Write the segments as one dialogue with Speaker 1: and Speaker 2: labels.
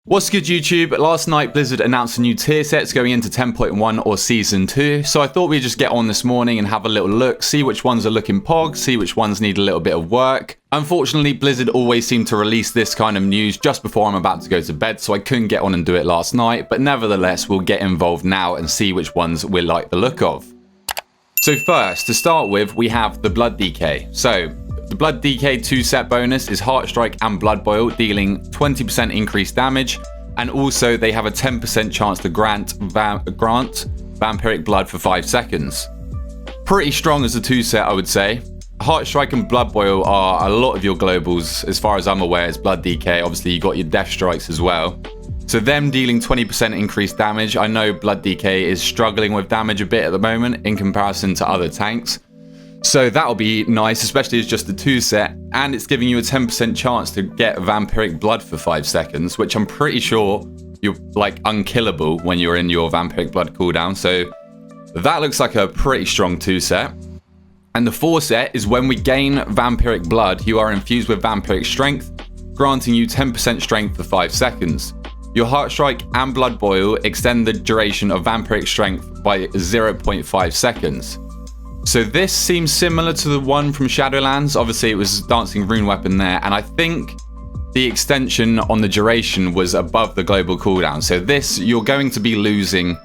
Speaker 1: What's good, YouTube? Last night Blizzard announced a new tier sets going into 10.1 or Season 2, so I thought we'd just get on this morning and have a little look, see which ones are looking pog, see which ones need a little bit of work. Unfortunately, Blizzard always seem to release this kind of news just before I'm about to go to bed, so I couldn't get on and do it last night, but nevertheless, we'll get involved now and see which ones we like the look of. So first, to start with, we have the Blood DK. So, the Blood DK 2-set bonus is Heart Strike and Blood Boil, dealing 20% increased damage, and also they have a 10% chance to grant Vampiric Blood for 5 seconds. Pretty strong as a 2-set, I would say. Heart Strike and Blood Boil are a lot of your globals, as far as I'm aware, it's Blood DK. Obviously, you got your Death Strikes as well. So them dealing 20% increased damage. I know Blood DK is struggling with damage a bit at the moment in comparison to other tanks. So that'll be nice, especially as just a 2-set, and it's giving you a 10% chance to get Vampiric Blood for 5 seconds, which I'm pretty sure you're like unkillable when you're in your Vampiric Blood cooldown. So that looks like a pretty strong 2-set. And the 4-set is when we gain Vampiric Blood, you are infused with Vampiric Strength, granting you 10% strength for 5 seconds. Your Heart Strike and Blood Boil extend the duration of Vampiric Strength by 0.5 seconds. So this seems similar to the one from Shadowlands. Obviously, it was Dancing Rune Weapon there, and I think the extension on the duration was above the global cooldown. So this, you're going to be losing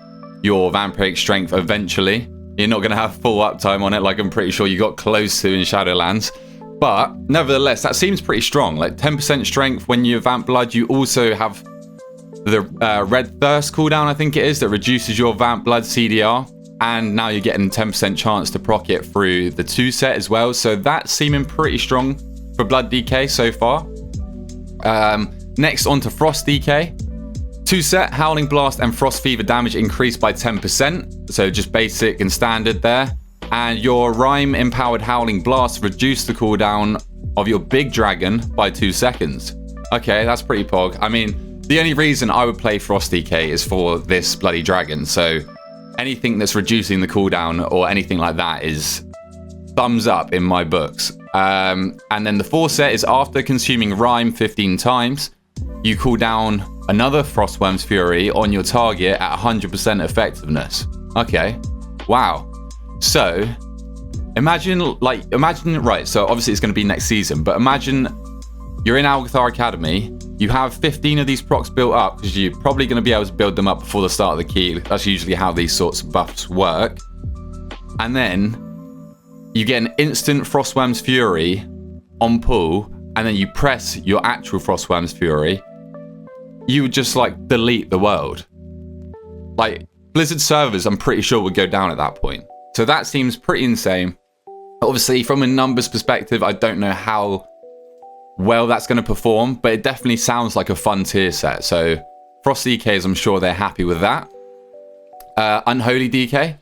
Speaker 1: your Vampiric Strength eventually. You're not going to have full uptime on it, like I'm pretty sure you got close to in Shadowlands. But nevertheless, that seems pretty strong. Like 10% strength when you Vamp Blood. You also have the Red Thirst cooldown, I think it is, that reduces your Vamp Blood CDR. And now you're getting 10% chance to proc it through the 2-set as well. So that's seeming pretty strong for Blood DK so far. Next on to Frost DK. 2-set, Howling Blast and Frost Fever damage increased by 10%. So just basic and standard there. And your Rhyme Empowered Howling Blast reduced the cooldown of your big dragon by 2 seconds. Okay, that's pretty pog. I mean, the only reason I would play Frost DK is for this bloody dragon. So anything that's reducing the cooldown or anything like that is thumbs up in my books. And then the 4-set is after consuming Rhyme 15 times, you cool down another Frostworm's Fury on your target at 100% effectiveness. Okay, wow. So imagine, right, so obviously it's going to be next season, but imagine you're in Algathar Academy. You have 15 of these procs built up because you're probably going to be able to build them up before the start of the key. That's usually how these sorts of buffs work. And then you get an instant Frostworm's Fury on pull, and then you press your actual Frostworm's Fury. You would just like delete the world. Like Blizzard servers, I'm pretty sure would go down at that point. So that seems pretty insane. Obviously, from a numbers perspective, I don't know how well that's going to perform, but it definitely sounds like a fun tier set. So Frost DKs, I'm sure they're happy with that. Unholy DK,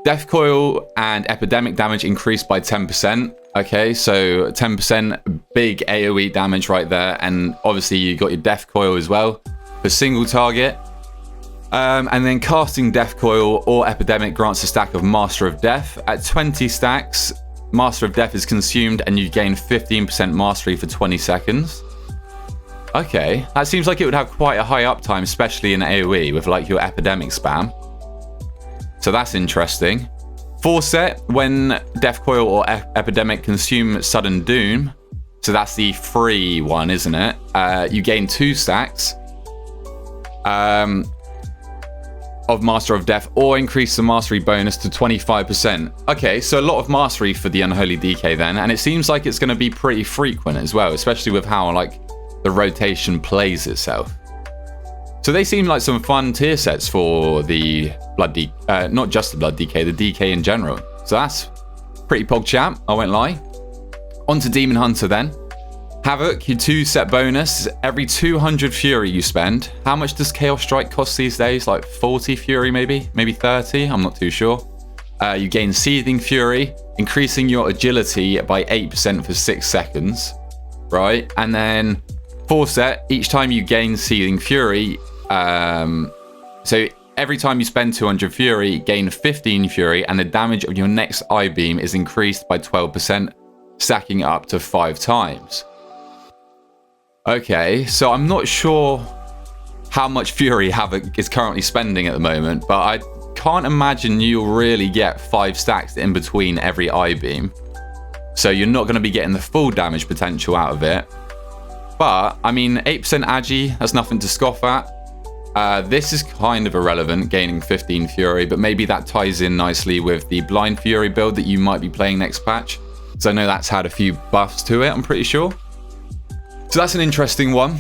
Speaker 1: Death Coil and Epidemic damage increased by 10%. Okay, so 10% big AoE damage right there, and obviously you got your Death Coil as well for single target. And then casting Death Coil or Epidemic grants a stack of Master of Death. At 20 stacks, Master of Death is consumed and you gain 15% mastery for 20 seconds. Okay, that seems like it would have quite a high uptime, especially in AoE with like your Epidemic spam. So that's interesting. 4-set, when Death Coil or Epidemic consume Sudden Doom, so that's the free one, isn't it? You gain 2 stacks of Master of Death, or increase the mastery bonus to 25%. Okay, so a lot of mastery for the Unholy DK then, and it seems like it's going to be pretty frequent as well, especially with how like the rotation plays itself. So they seem like some fun tier sets for the Blood DK, not just the Blood DK, the DK in general. So that's pretty pog champ, I won't lie. On to Demon Hunter then. Havoc, your 2-set bonus. Every 200 Fury you spend. How much does Chaos Strike cost these days? Like 40 Fury maybe? Maybe 30? I'm not too sure. You gain Seething Fury, increasing your agility by 8% for 6 seconds. Right? And then 4-set, each time you gain Seething Fury, so every time you spend 200 Fury, gain 15 Fury, and the damage of your next Eye Beam is increased by 12%, stacking up to 5 times. Okay, so I'm not sure how much Fury Havoc is currently spending at the moment, but I can't imagine you'll really get 5 stacks in between every I-beam. So you're not going to be getting the full damage potential out of it. But, I mean, 8% agi, that's nothing to scoff at. This is kind of irrelevant, gaining 15 Fury, but maybe that ties in nicely with the Blind Fury build that you might be playing next patch. So I know that's had a few buffs to it, I'm pretty sure. So that's an interesting one.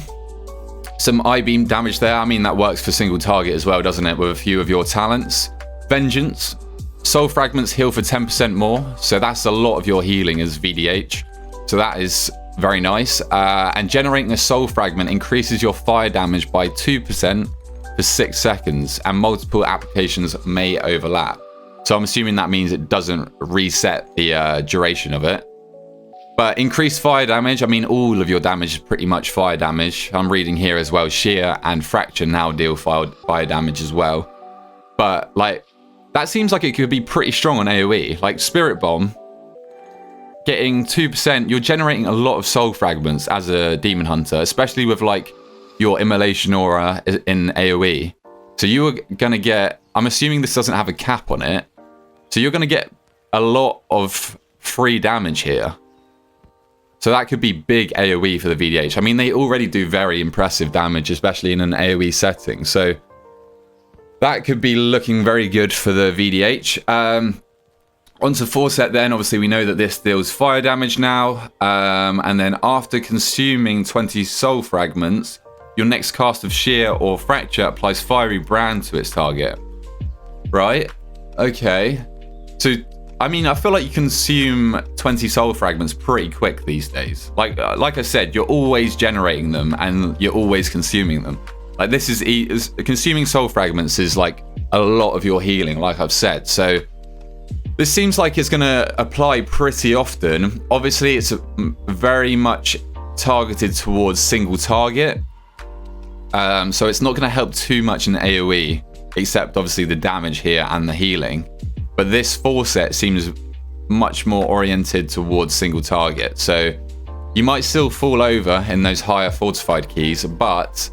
Speaker 1: Some I-beam damage there. I mean, that works for single target as well, doesn't it, with a few of your talents. Vengeance. Soul Fragments heal for 10% more, so that's a lot of your healing as VDH. So that is very nice. And generating a Soul Fragment increases your fire damage by 2% for 6 seconds, and multiple applications may overlap. So I'm assuming that means it doesn't reset the duration of it. But increased fire damage, I mean, all of your damage is pretty much fire damage. I'm reading here as well, Shear and Fracture now deal fire damage as well. But, like, that seems like it could be pretty strong on AoE. Like, Spirit Bomb, getting 2%, you're generating a lot of Soul Fragments as a Demon Hunter, especially with, like, your Immolation Aura in AoE. So you are going to get, I'm assuming this doesn't have a cap on it, so you're going to get a lot of free damage here. So that could be big AoE for the VDH. I mean, they already do very impressive damage, especially in an AoE setting. So that could be looking very good for the VDH. Onto Forset then. Obviously, we know that this deals fire damage now. And then after consuming 20 Soul Fragments, your next cast of Shear or Fracture applies Fiery Brand to its target. Right? Okay. So, I mean, I feel like you consume 20 Soul Fragments pretty quick these days. Like I said, you're always generating them and you're always consuming them. Like, this is consuming Soul Fragments is like a lot of your healing, like I've said. So this seems like it's going to apply pretty often. Obviously, it's very much targeted towards single target. So it's not going to help too much in AoE, except obviously the damage here and the healing. But this Forset seems much more oriented towards single target. So you might still fall over in those higher fortified keys, but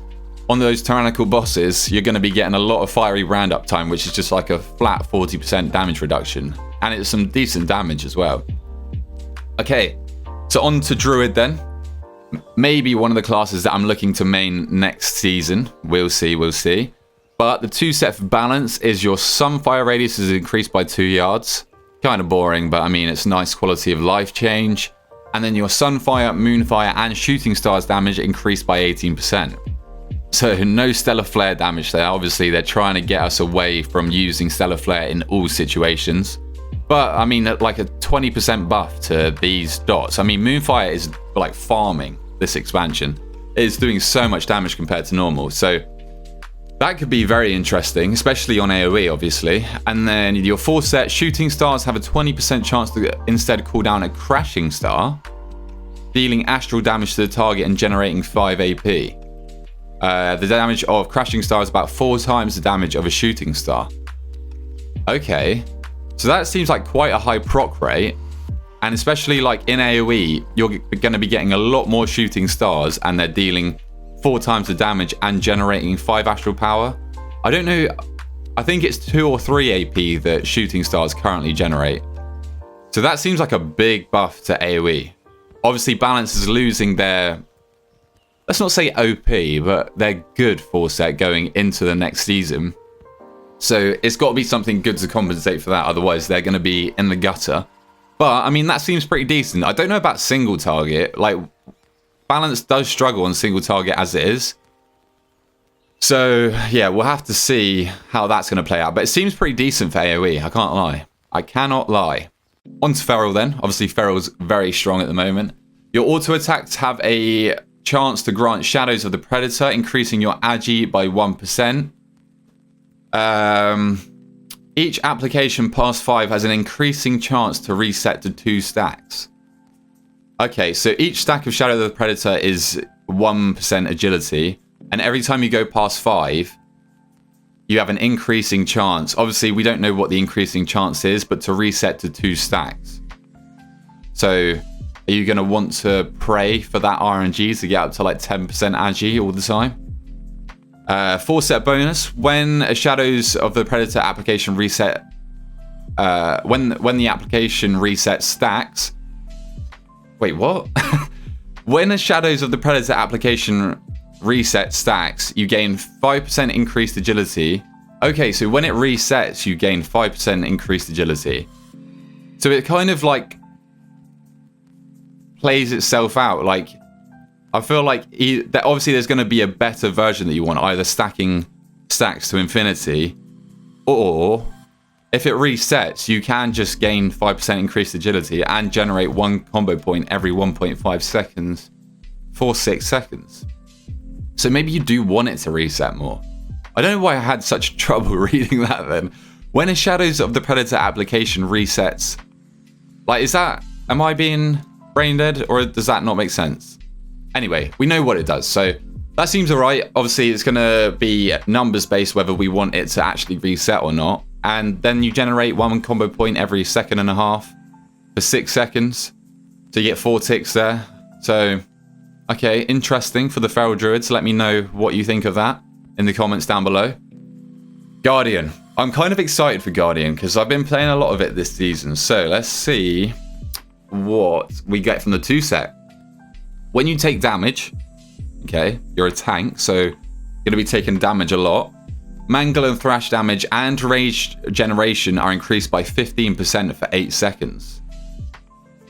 Speaker 1: on those tyrannical bosses, you're going to be getting a lot of Fiery Brand uptime, which is just like a flat 40% damage reduction. And it's some decent damage as well. Okay, so on to Druid then. Maybe one of the classes that I'm looking to main next season. We'll see, we'll see. But the 2 set for balance is your Sunfire radius is increased by 2 yards. Kind of boring, but I mean, it's nice quality of life change. And then your Sunfire, Moonfire, and Shooting Stars damage increased by 18%. So no Stellar Flare damage there. Obviously, they're trying to get us away from using Stellar Flare in all situations. But, I mean, like a 20% buff to these dots. I mean, Moonfire is like farming this expansion. It's doing so much damage compared to normal. So that could be very interesting, especially on AoE, obviously. And then your 4 set Shooting Stars have a 20% chance to instead call down a Crashing Star, dealing astral damage to the target and generating 5 AP. The damage of Crashing Star is about 4 times the damage of a Shooting Star. Okay, so that seems like quite a high proc rate. And especially like in AoE, you're going to be getting a lot more Shooting Stars and they're dealing 4 times the damage and generating 5 astral power. I don't know, I think it's 2 or 3 AP that Shooting Stars currently generate. So that seems like a big buff to AoE. Obviously, Balance is losing their, let's not say OP, but they're good 4 set going into the next season. So it's got to be something good to compensate for that, otherwise they're going to be in the gutter. But, I mean, that seems pretty decent. I don't know about single target. Like, Balance does struggle on single target as it is. So, yeah, we'll have to see how that's going to play out. But it seems pretty decent for AoE. I can't lie. I cannot lie. On to Feral then. Obviously, Feral's very strong at the moment. Your auto attacks have a chance to grant Shadows of the Predator, increasing your agi by 1%. Each application past 5 has an increasing chance to reset to 2 stacks. Okay, so each stack of Shadow of the Predator is 1% agility, and every time you go past 5, you have an increasing chance. Obviously, we don't know what the increasing chance is, but to reset to 2 stacks. So, are you going to want to pray for that RNG to get up to like 10% agi all the time? 4-set bonus. When a Shadows of the Predator application reset... when the application resets stacks... Wait, what? When a Shadows of the Predator application reset stacks, you gain 5% increased agility. Okay, so when it resets, you gain 5% increased agility. So it kind of like plays itself out. Like, I feel like that obviously there's going to be a better version that you want, either stacking stacks to infinity, or if it resets, you can just gain 5% increased agility and generate 1 combo point every 1.5 seconds for 6 seconds. So maybe you do want it to reset more. I don't know why I had such trouble reading that then. When a Shadows of the Predator application resets, like, am I being brain dead, or does that not make sense? Anyway, we know what it does, so that seems alright. Obviously, it's going to be numbers based whether we want it to actually reset or not. And then you generate 1 combo point every 1.5 seconds for 6 seconds. So you get 4 ticks there. So, okay, interesting for the Feral Druids. Let me know what you think of that in the comments down below. Guardian. I'm kind of excited for Guardian because I've been playing a lot of it this season. So let's see what we get from the 2-set. When you take damage, okay, you're a tank, so you're going to be taking damage a lot. Mangle and Thrash damage and Rage generation are increased by 15% for 8 seconds.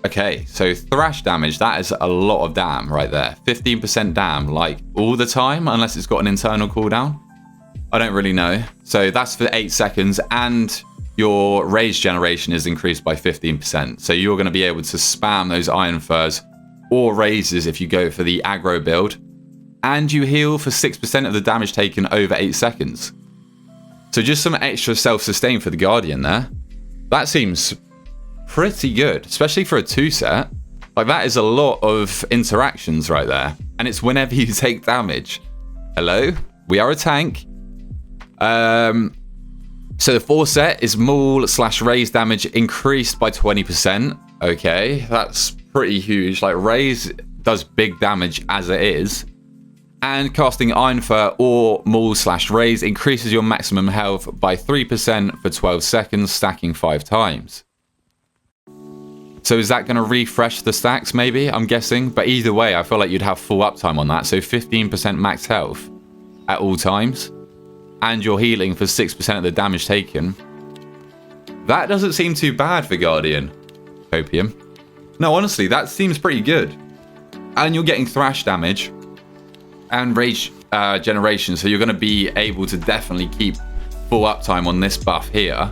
Speaker 1: Okay, so Thrash damage, that is a lot of damn right there. 15% damn, like all the time, unless it's got an internal cooldown. I don't really know. So that's for 8 seconds, and your Rage generation is increased by 15%. So you're going to be able to spam those Iron Furs or Razes if you go for the aggro build. And you heal for 6% of the damage taken over 8 seconds. So just some extra self-sustain for the Guardian there. That seems pretty good, especially for a 2-set. Like, that is a lot of interactions right there. And it's whenever you take damage. Hello? We are a tank. So the 4-set is Maul/Raise damage increased by 20%. Okay, that's pretty huge. Like, Raise does big damage as it is. And casting Iron Fur or Maul/Raise increases your maximum health by 3% for 12 seconds, stacking 5 times. So is that going to refresh the stacks maybe? I'm guessing. But either way, I feel like you'd have full uptime on that. So 15% max health at all times. And you're healing for 6% of the damage taken. That doesn't seem too bad for Guardian. Copium. No, honestly, that seems pretty good. And you're getting Thrash damage and Rage generation, so you're going to be able to definitely keep full uptime on this buff here.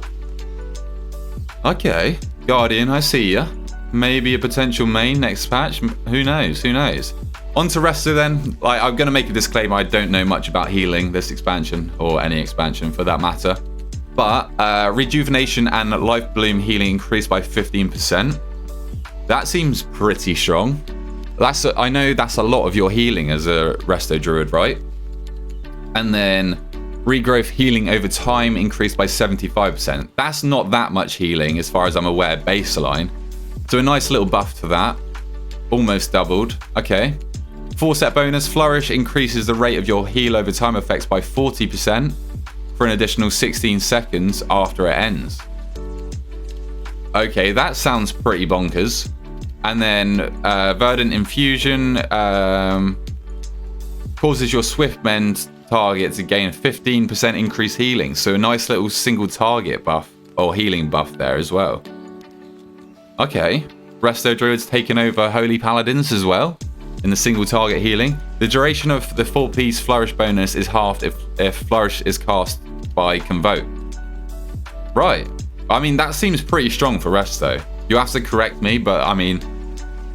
Speaker 1: Okay, Guardian, I see ya. Maybe a potential main next patch. Who knows? Who knows? On to Resto then. Like, I'm going to make a disclaimer. I don't know much about healing this expansion, or any expansion for that matter. But Rejuvenation and Life Bloom healing increased by 15%. That seems pretty strong. I know that's a lot of your healing as a Resto Druid, right? And then Regrowth healing over time increased by 75%. That's not that much healing as far as I'm aware, baseline. So a nice little buff to that. Almost doubled. Okay. 4-set bonus, Flourish increases the rate of your heal over time effects by 40% for an additional 16 seconds after it ends. Okay, that sounds pretty bonkers. And then Verdant Infusion causes your Swiftmend target to gain 15% increased healing. So a nice little single target buff, or healing buff there as well. Okay. Resto Druids taking over Holy Paladins as well in the single target healing. The duration of the 4-piece Flourish bonus is halved if Flourish is cast by Convoke. Right. I mean, that seems pretty strong for Resto. You have to correct me, but I mean,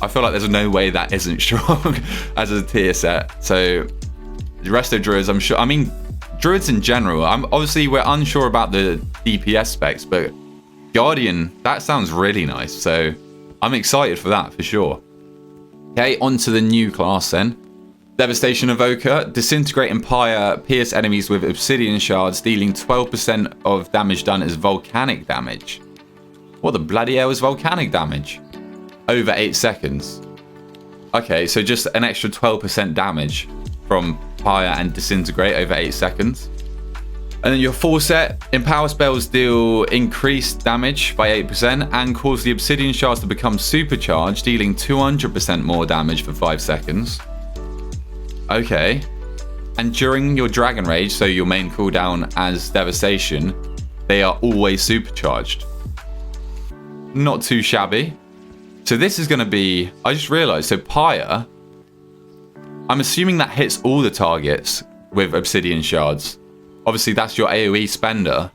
Speaker 1: I feel like there's no way that isn't strong as a tier set. So the Resto Druids, I'm sure. I mean, Druids in general. Obviously we're unsure about the DPS specs, but Guardian, that sounds really nice. So I'm excited for that for sure. Okay, on to the new class then. Devastation Evoker. Disintegrate Empire. Pierce enemies with obsidian shards, dealing 12% of damage done as volcanic damage. What the bloody hell is volcanic damage? Over 8 seconds. Okay, so just an extra 12% damage from Fire and Disintegrate over 8 seconds. And then your full set, Empower spells deal increased damage by 8% and cause the Obsidian Shards to become supercharged, dealing 200% more damage for 5 seconds. Okay. And during your Dragon Rage, so your main cooldown as Devastation, they are always supercharged. Not too shabby. So this is going to be... I just realized, so Pyre, I'm assuming that hits all the targets with Obsidian Shards. Obviously, that's your AoE spender.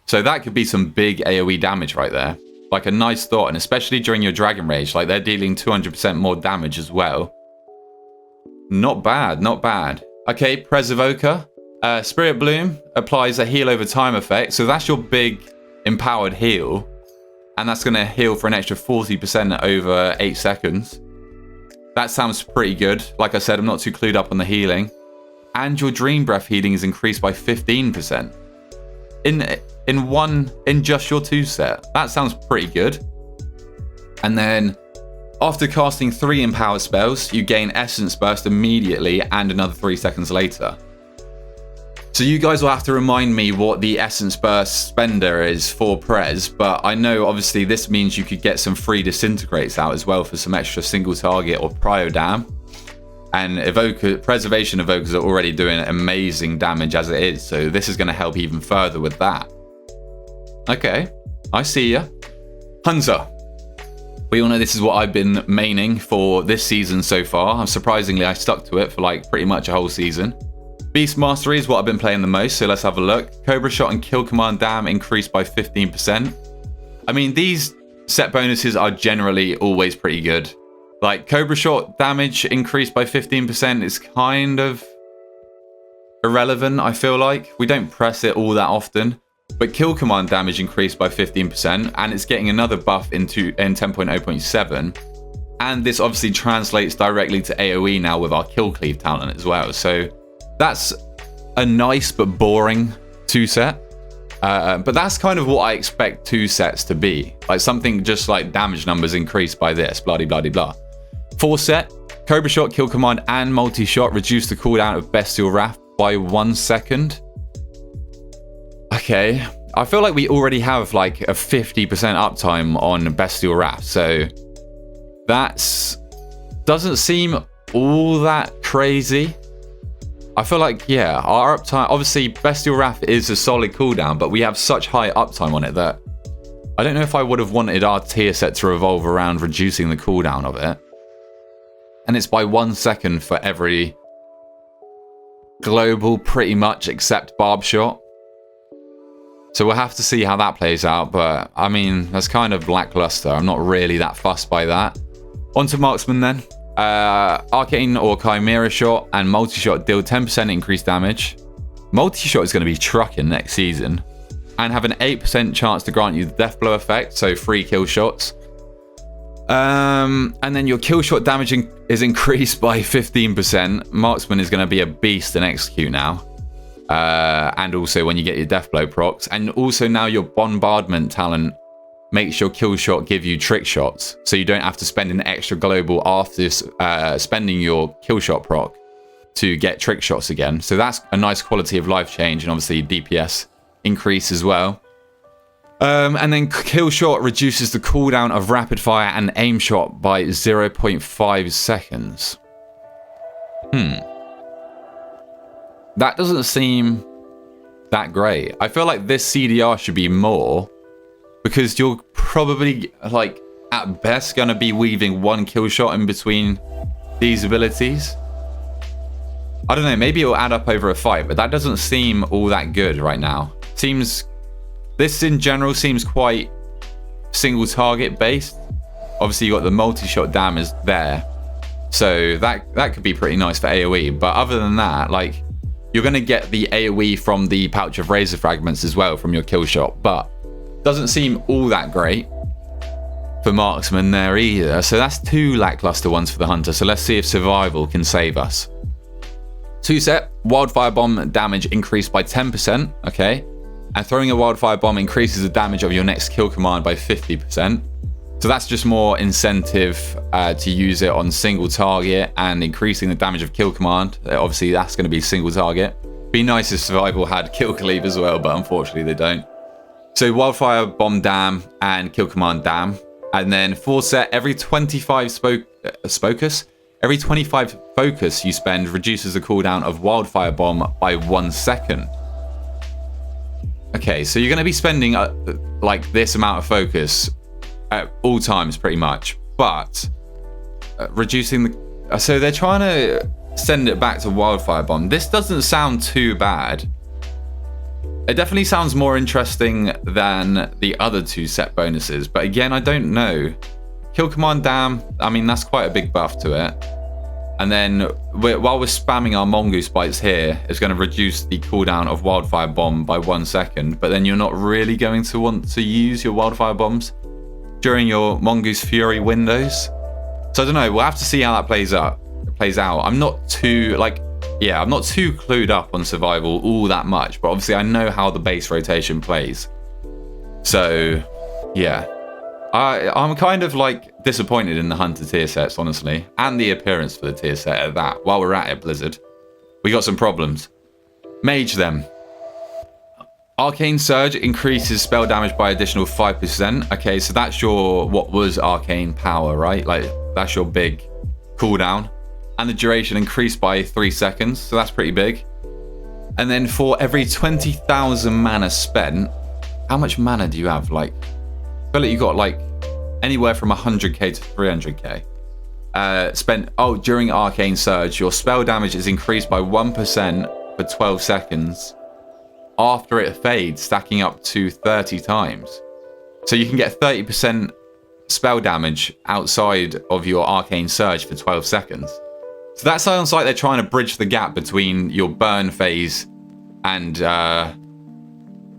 Speaker 1: So that could be some big AoE damage right there. Like a nice thought, and especially during your Dragon Rage, like they're dealing 200% more damage as well. Not bad, not bad. Okay, Evoker. Spirit Bloom applies a heal over time effect. So that's your big empowered heal. And that's going to heal for an extra 40% over 8 seconds. That sounds pretty good. Like I said, I'm not too clued up on the healing. And your Dream Breath healing is increased by 15%. In just your 2 set. That sounds pretty good. And then after casting 3 empower spells, you gain Essence Burst immediately and another 3 seconds later. So you guys will have to remind me what the Essence Burst spender is for Prez, but I know obviously this means you could get some free Disintegrates out as well for some extra single target or prio dam. And Preservation Evokers are already doing amazing damage as it is, so this is going to help even further with that. Okay, I see ya. Hunter. We all know this is what I've been maining for this season so far. Surprisingly, I stuck to it for like pretty much a whole season. Beast Mastery is what I've been playing the most, so let's have a look. Cobra Shot and Kill Command Dam increased by 15%. I mean, these set bonuses are generally always pretty good. Like, Cobra Shot damage increased by 15% is kind of irrelevant, I feel like. We don't press it all that often. But Kill Command damage increased by 15%, and it's getting another buff in 10.0.7. And this obviously translates directly to AoE now with our Kill Cleave talent as well. So that's a nice but boring 2 set. But that's kind of what I expect 2 sets to be. Like something just like damage numbers increased by this, blah, blah, blah, blah. 4 set, Cobra Shot, Kill Command, and Multi-Shot reduce the cooldown of Bestial Wrath by 1 second. Okay, I feel like we already have like a 50% uptime on Bestial Wrath, so that doesn't seem all that crazy. I feel like, yeah, our uptime, obviously Bestial Wrath is a solid cooldown, but we have such high uptime on it that I don't know if I would have wanted our tier set to revolve around reducing the cooldown of it. And it's by 1 second for every global, pretty much, except Barb Shot. So we'll have to see how that plays out, but I mean, that's kind of lackluster. I'm not really that fussed by that. On to Marksman then. Arcane or Chimera Shot and Multi-Shot deal 10% increased damage. Multi-Shot is going to be trucking next season and have an 8% chance to grant you the Death Blow effect, so 3 kill shots. And then your kill shot damage is increased by 15%. Marksman is going to be a beast in Execute now. And also when you get your Death Blow procs. And also now your Bombardment talent makes your kill shot give you trick shots. So you don't have to spend an extra global after spending your kill shot proc to get trick shots again. So that's a nice quality of life change, and obviously DPS increase as well. And then kill shot reduces the cooldown of rapid fire and aim shot by 0.5 seconds. That doesn't seem that great. I feel like this CDR should be more, because you're probably, like, at best going to be weaving 1 kill shot in between these abilities. I don't know, maybe it'll add up over a fight, but that doesn't seem all that good right now. This in general seems quite single target based. Obviously you got the multi-shot damage there, so that could be pretty nice for AoE. But other than that, like, you're going to get the AoE from the Pouch of Razor Fragments as well from your kill shot, but doesn't seem all that great for Marksman there either. So that's 2 lackluster ones for the Hunter. So let's see if Survival can save us. 2 set, Wildfire Bomb damage increased by 10%, okay? And throwing a Wildfire Bomb increases the damage of your next kill command by 50%. So that's just more incentive to use it on single target and increasing the damage of kill command. Obviously, that's going to be single target. Be nice if survival had kill cleave as well, but unfortunately they don't. So wildfire, bomb, dam, and kill command, dam. And then 4 set, every 25 focus you spend reduces the cooldown of wildfire bomb by 1 second. Okay, so you're going to be spending like this amount of focus at all times pretty much, but reducing the... So they're trying to send it back to wildfire bomb. This doesn't sound too bad. It definitely sounds more interesting than the other 2 set bonuses, but again, I don't know. Kill command dam, I mean, that's quite a big buff to it. And then while we're spamming our mongoose bites here, it's going to reduce the cooldown of wildfire bomb by 1 second, but then you're not really going to want to use your wildfire bombs during your mongoose fury windows. So I don't know, we'll have to see how that plays out. I'm not too clued up on survival all that much, but obviously I know how the base rotation plays. So yeah, I'm kind of like disappointed in the hunter tier sets, honestly, and the appearance for the tier set at that. While we're at it, Blizzard, we got some problems. Mage then. Arcane Surge increases spell damage by additional 5%. Okay, so that's your, what was arcane power, right? Like, that's your big cooldown. And the duration increased by 3 seconds, so that's pretty big. And then for every 20,000 mana spent, how much mana do you have? Like, I feel like you got like anywhere from 100k to 300k spent. Oh, during Arcane Surge, your spell damage is increased by 1% for 12 seconds. After it fades, stacking up to 30 times. So you can get 30% spell damage outside of your Arcane Surge for 12 seconds. So that sounds like they're trying to bridge the gap between your burn phase and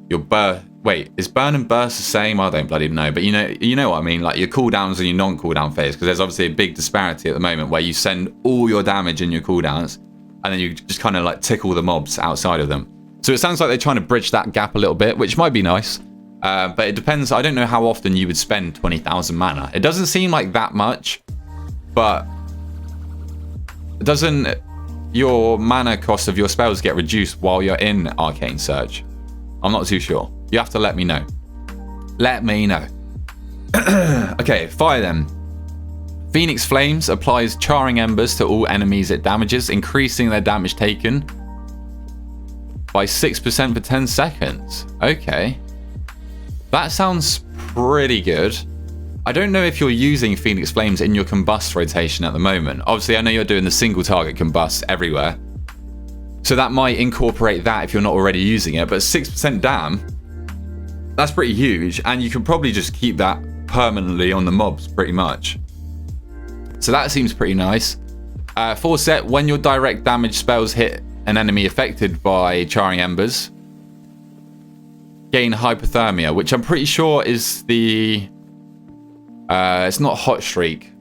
Speaker 1: your burst. Wait, is burn and burst the same? I don't bloody know, but you know what I mean, like your cooldowns and your non-cooldown phase, because there's obviously a big disparity at the moment where you send all your damage in your cooldowns and then you just kind of like tickle the mobs outside of them. So it sounds like they're trying to bridge that gap a little bit, which might be nice. But it depends. I don't know how often you would spend 20,000 mana. It doesn't seem like that much, but doesn't your mana cost of your spells get reduced while you're in Arcane Surge? I'm not too sure. You have to let me know. Let me know. Okay, fire then. Phoenix Flames applies charring embers to all enemies it damages, increasing their damage taken by 6% for 10 seconds. Okay. That sounds pretty good. I don't know if you're using Phoenix Flames in your combust rotation at the moment. Obviously, I know you're doing the single target combust everywhere. So that might incorporate that if you're not already using it. But 6% dam, that's pretty huge. And you can probably just keep that permanently on the mobs pretty much. So that seems pretty nice. 4 set, when your direct damage spells hit an enemy affected by charring embers, gain hypothermia, which I'm pretty sure is the it's not hot streak,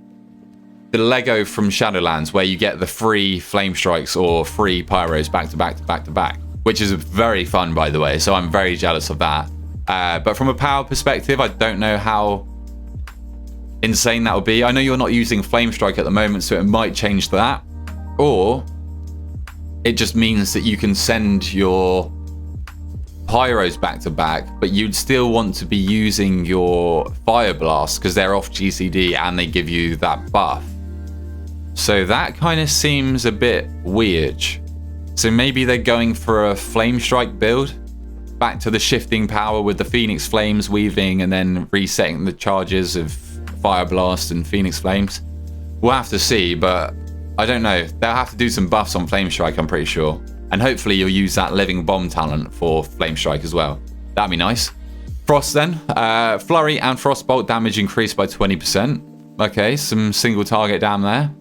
Speaker 1: the Lego from Shadowlands, where you get the free flame strikes or free pyros back to back to back to back, which is very fun, by the way, so I'm very jealous of that. But from a power perspective, I don't know how insane that would be. I know you're not using flame strike at the moment, so it might change that, or it just means that you can send your pyros back to back, but you'd still want to be using your fire blast because they're off GCD and they give you that buff. So that kind of seems a bit weird. So maybe they're going for a flame strike build, back to the shifting power with the Phoenix Flames weaving and then resetting the charges of fire blast and Phoenix Flames. We'll have to see, but I don't know. They'll have to do some buffs on Flame Strike, I'm pretty sure. And hopefully you'll use that Living Bomb talent for Flame Strike as well. That'd be nice. Frost then. Flurry and Frostbolt damage increased by 20%. Okay, some single target down there.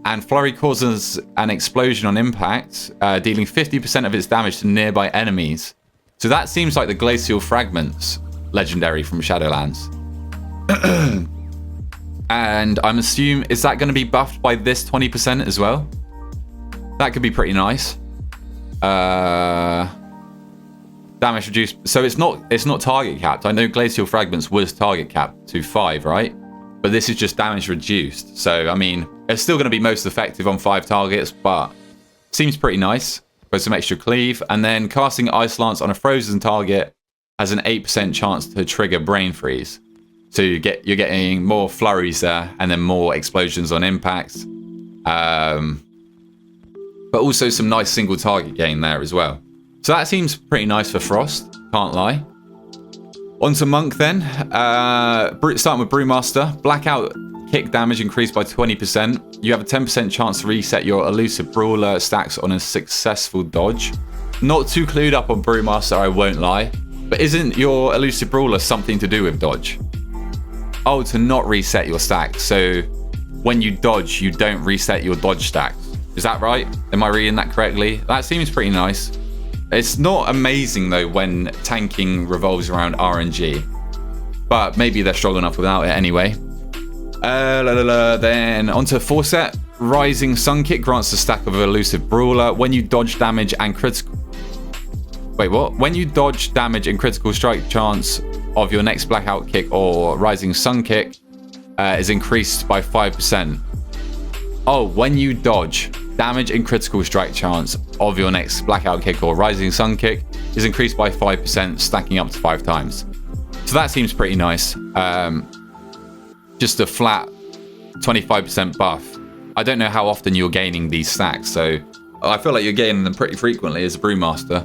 Speaker 1: And Flurry causes an explosion on impact, dealing 50% of its damage to nearby enemies. So that seems like the Glacial Fragments legendary from Shadowlands. And I'm assuming, is that going to be buffed by this 20% as well? That could be pretty nice. Damage reduced. So it's not target capped. I know Glacial Fragments was target capped to 5, right? but this is just damage reduced. So, I mean, it's still going to be most effective on 5 targets, but seems pretty nice. Got some extra cleave, and then casting Ice Lance on a frozen target has an 8% chance to trigger Brain Freeze. So you're getting more flurries there, and then more explosions on impacts. But also some nice single target gain there as well. So that seems pretty nice for Frost, can't lie. On to Monk then. Starting with Brewmaster. Blackout kick damage increased by 20%. You have a 10% chance to reset your Elusive Brawler stacks on a successful dodge. Not too clued up on Brewmaster, I won't lie. But isn't your Elusive Brawler something to do with dodge? Oh, to not reset your stacks. So when you dodge, you don't reset your dodge stacks. Is that right? Am I reading that correctly? That seems pretty nice. It's not amazing though when tanking revolves around RNG. But maybe they're strong enough without it anyway. Then onto Forset. Rising Sun Kick grants a stack of Elusive Brawler. When you dodge damage and critical... Wait, what? When you dodge damage and critical strike chance of your next Blackout Kick or Rising Sun Kick is increased by 5%. Oh, when you dodge, damage and critical strike chance of your next Blackout Kick or Rising Sun Kick is increased by 5%, stacking up to 5 times. So that seems pretty nice. Just a flat 25% buff. I don't know how often you're gaining these stacks, so I feel like you're gaining them pretty frequently as a Brewmaster.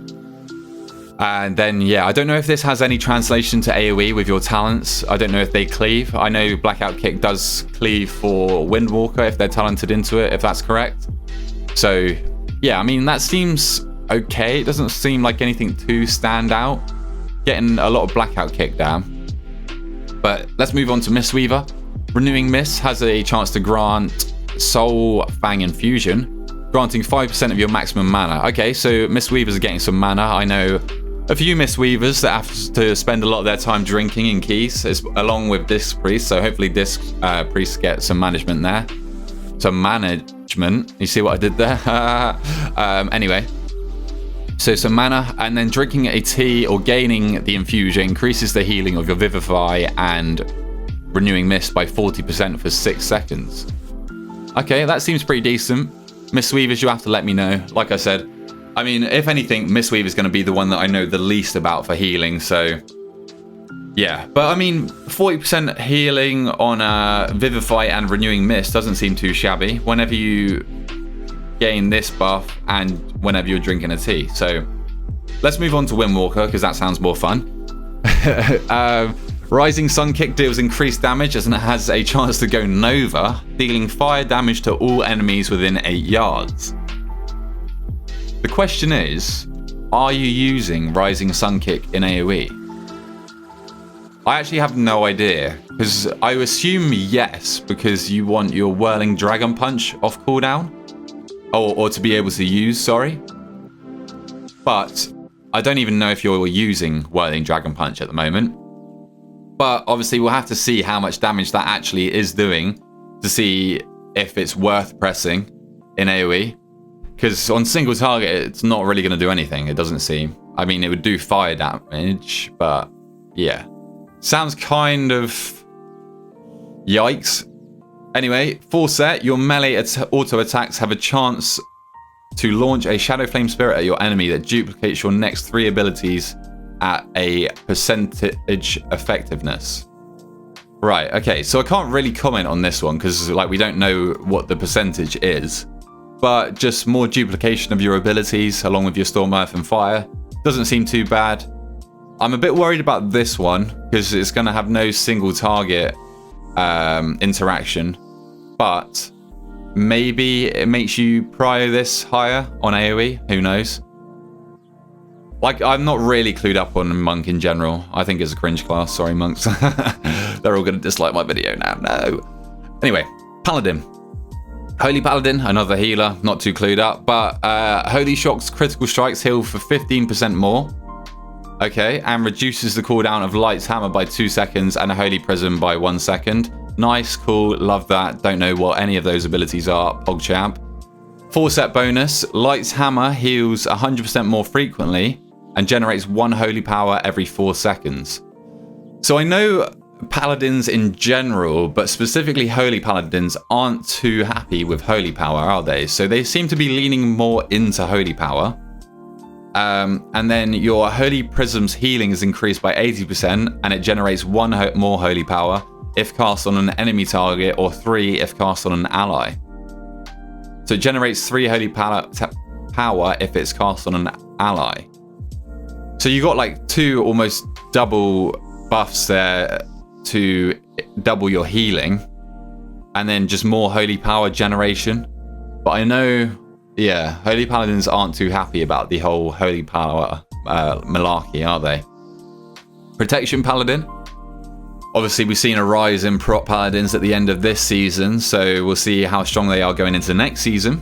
Speaker 1: And then, yeah, I don't know if this has any translation to AoE with your talents. I don't know if they cleave. I know Blackout Kick does cleave for Windwalker if they're talented into it, if that's correct. So, yeah, I mean, that seems okay. It doesn't seem like anything too stand out. Getting a lot of Blackout Kick down. But let's move on to Mistweaver. Renewing Mist has a chance to grant Soul Fang Infusion, granting 5% of your maximum mana. Okay, so Mistweavers are getting some mana. I know a few Mistweavers that have to spend a lot of their time drinking in keys, along with Disc Priest. So hopefully Disc Priest get some management there. Some management. You see what I did there? Anyway. So some mana, and then drinking a tea or gaining the infusion increases the healing of your Vivify and Renewing Mist by 40% for 6 seconds. Okay, that seems pretty decent. Mistweavers, you have to let me know. Like I said, I mean, if anything, Mistweaver is going to be the one that I know the least about for healing, so yeah. But I mean, 40% healing on Vivify and Renewing Mist doesn't seem too shabby whenever you gain this buff and whenever you're drinking a tea. So let's move on to Windwalker, because that sounds more fun. Rising Sun Kick deals increased damage as it has a chance to go Nova, dealing fire damage to all enemies within 8 yards. The question is, are you using Rising Sun Kick in AoE? I actually have no idea, because I assume yes, because you want your Whirling Dragon Punch off cooldown, or to be able to use, sorry. But I don't even know if you're using Whirling Dragon Punch at the moment. But obviously we'll have to see how much damage that actually is doing to see if it's worth pressing in AoE. Because on single target, it's not really going to do anything, it doesn't seem. I mean, it would do fire damage, but yeah. Sounds kind of yikes. Anyway, Forset, your melee auto attacks have a chance to launch a Shadow Flame Spirit at your enemy that duplicates your next 3 abilities at a percentage effectiveness. Right, okay, so I can't really comment on this one because like we don't know what the percentage is, but just more duplication of your abilities along with your Storm, Earth and Fire doesn't seem too bad. I'm a bit worried about this one because it's going to have no single target interaction, but maybe it makes you prio this higher on AoE, who knows. Like, I'm not really clued up on Monk in general. I think it's a cringe class. Sorry, Monks. They're all going to dislike my video now. No. Anyway, Paladin. Holy Paladin, another healer. Not too clued up. But Holy Shock's critical strikes heal for 15% more. Okay, and reduces the cooldown of Light's Hammer by 2 seconds and a Holy Prism by 1 second. Nice, cool, love that. Don't know what any of those abilities are. PogChamp. Forset bonus. Light's Hammer heals 100% more frequently and generates 1 holy power every 4 seconds. So I know paladins in general, but specifically holy paladins, aren't too happy with holy power, are they? So they seem to be leaning more into holy power. And then your holy prism's healing is increased by 80%, and it generates 1 more holy power if cast on an enemy target, or 3 if cast on an ally. So it generates 3 holy power if it's cast on an ally. So you got like 2 almost double buffs there to double your healing, and then just more holy power generation. But I know, yeah, holy paladins aren't too happy about the whole holy power malarkey, are they? Protection paladin. Obviously, we've seen a rise in prot paladins at the end of this season, so we'll see how strong they are going into the next season.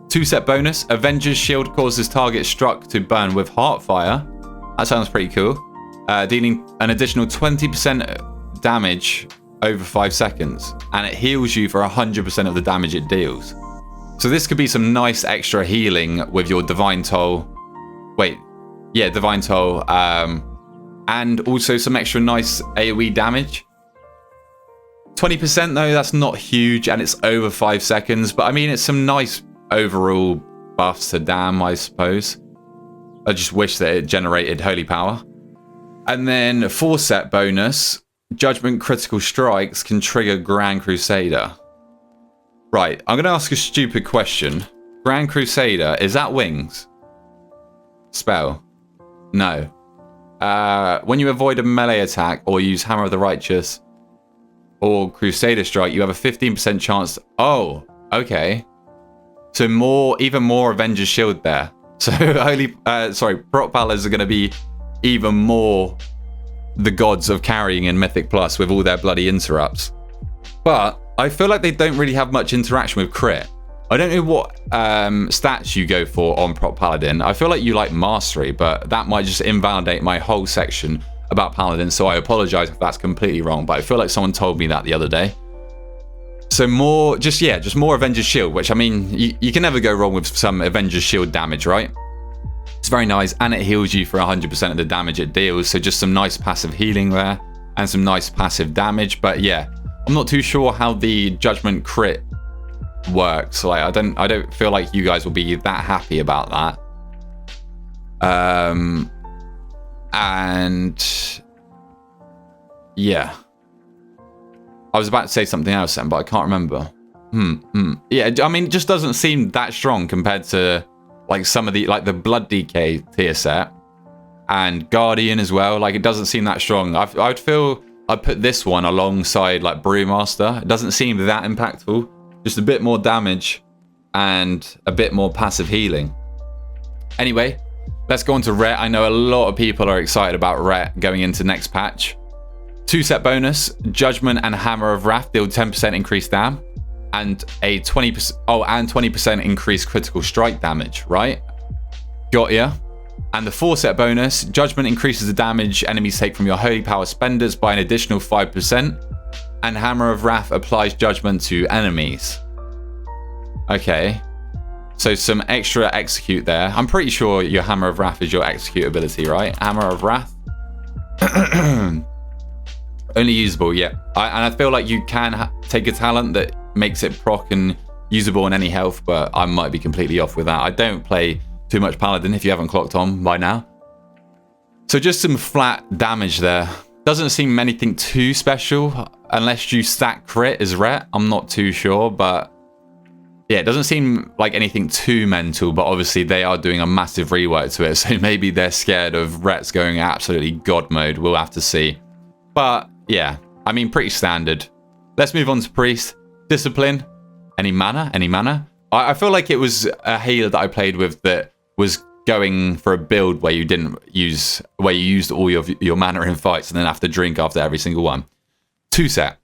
Speaker 1: 2-set bonus. Avenger's shield causes target struck to burn with heartfire. That sounds pretty cool. Dealing an additional 20% damage over 5 seconds, and it heals you for 100% of the damage it deals. So this could be some nice extra healing with your Divine Toll. Wait, yeah, Divine Toll. And also some extra nice AoE damage. 20% though, that's not huge, and it's over 5 seconds. But I mean, it's some nice overall buffs to damn, I suppose. I just wish that it generated holy power. And then 4-set bonus. Judgment critical strikes can trigger Grand Crusader. Right, I'm going to ask a stupid question. Grand Crusader, is that wings? Spell? No. When you avoid a melee attack or use Hammer of the Righteous or Crusader Strike, you have a 15% chance. Oh, okay. So even more Avenger's Shield there. So prot paladins are going to be even more the gods of carrying in Mythic Plus with all their bloody interrupts. But I feel like they don't really have much interaction with crit. I don't know what stats you go for on prot paladin. I feel like you like mastery, but that might just invalidate my whole section about paladin, so I apologize if that's completely wrong, but I feel like someone told me that the other day. So more Avenger's Shield, which I mean, you can never go wrong with some Avenger's Shield damage, right? It's very nice, and it heals you for 100% of the damage it deals, so just some nice passive healing there, and some nice passive damage. But yeah, I'm not too sure how the Judgment crit works. Like, I don't feel like you guys will be that happy about that. And yeah, I was about to say something else then, but I can't remember. Yeah, I mean, it just doesn't seem that strong compared to like some of the, like the Blood DK tier set and Guardian as well. Like, it doesn't seem that strong. I'd feel I'd put this one alongside like Brewmaster. It doesn't seem that impactful. Just a bit more damage and a bit more passive healing. Anyway, let's go on to Ret. I know a lot of people are excited about Ret going into next patch. 2-set bonus. Judgment and Hammer of Wrath deal 10% increased dam and a 20% increased critical strike damage, right? Got ya. And the 4-set bonus. Judgment increases the damage enemies take from your holy power spenders by an additional 5%. And Hammer of Wrath applies Judgment to enemies. Okay. So some extra execute there. I'm pretty sure your Hammer of Wrath is your execute ability, right? Hammer of Wrath. Only usable, yeah. And I feel like you can take a talent that makes it proc and usable on any health, but I might be completely off with that. I don't play too much Paladin, if you haven't clocked on by now. So just some flat damage there. Doesn't seem anything too special, unless you stack crit as Ret. I'm not too sure, but yeah, it doesn't seem like anything too mental, but obviously they are doing a massive rework to it, so maybe they're scared of Ret's going absolutely god mode. We'll have to see. But yeah, I mean, pretty standard. Let's move on to Priest. Discipline. Any mana? Any mana? I feel like it was a healer that I played with that was going for a build where you used all your mana in fights and then have to drink after every single one. 2-set.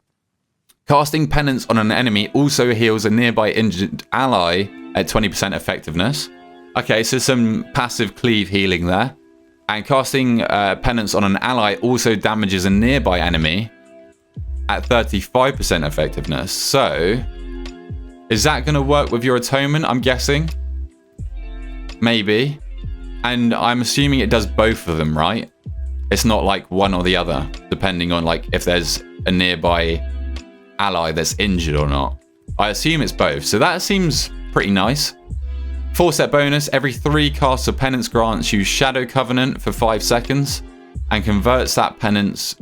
Speaker 1: Casting Penance on an enemy also heals a nearby injured ally at 20% effectiveness. Okay, so some passive cleave healing there. And casting Penance on an ally also damages a nearby enemy at 35% effectiveness. So, is that going to work with your Atonement, I'm guessing? Maybe. And I'm assuming it does both of them, right? It's not like one or the other, depending on like if there's a nearby ally that's injured or not. I assume it's both, so that seems pretty nice. 4-set bonus, every 3 casts of penance grants you Shadow Covenant for 5 seconds and converts that penance